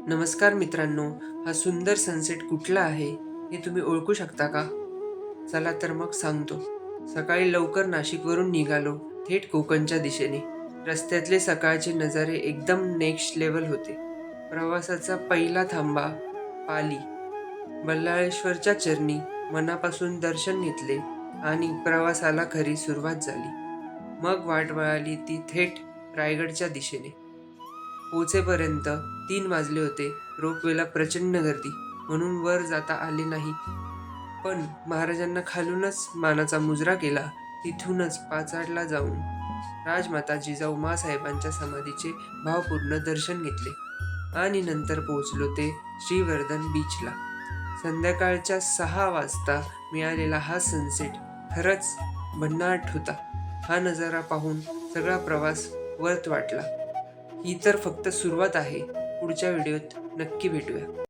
नमस्कार मित्रांनो, हा सुंदर सनसेट कुठला आहे हे तुम्ही ओळखू शकता का? चला तर मग सांगतो. सकाळी लवकर नाशिकवरून निघालो, थेट कोकणच्या दिशेने. रस्त्यातले सकाळचे नजारे एकदम नेक्स्ट लेवल होते. प्रवासाचा पहिला थांबा पाली. बल्लाळेश्वरच्या चरणी मनापासून दर्शन घेतले आणि प्रवासाला खरी सुरुवात झाली. मग वाट वळाली ती थेट रायगडच्या दिशेने. पोहोचेपर्यंत 3 वाजले होते. रोपवेला प्रचंड गर्दी, म्हणून वर जाता आले नाही. पण महाराजांना खालूनच मानाचा मुजरा केला. तिथूनच पाचाडला जाऊन राजमाता जिजाऊ माँसाहेबांच्या समाधीचे भावपूर्ण दर्शन घेतले आणि नंतर पोहोचलो ते श्रीवर्धन बीचला. संध्याकाळच्या 6 वाजता मिळालेला हा सनसेट खरंच भन्नाट होता. हा नजारा पाहून सगळा प्रवास वर्थ वाटला. ही तर फक्त सुरुवात आहे. पुढच्या व्हिडिओत नक्की भेटूया.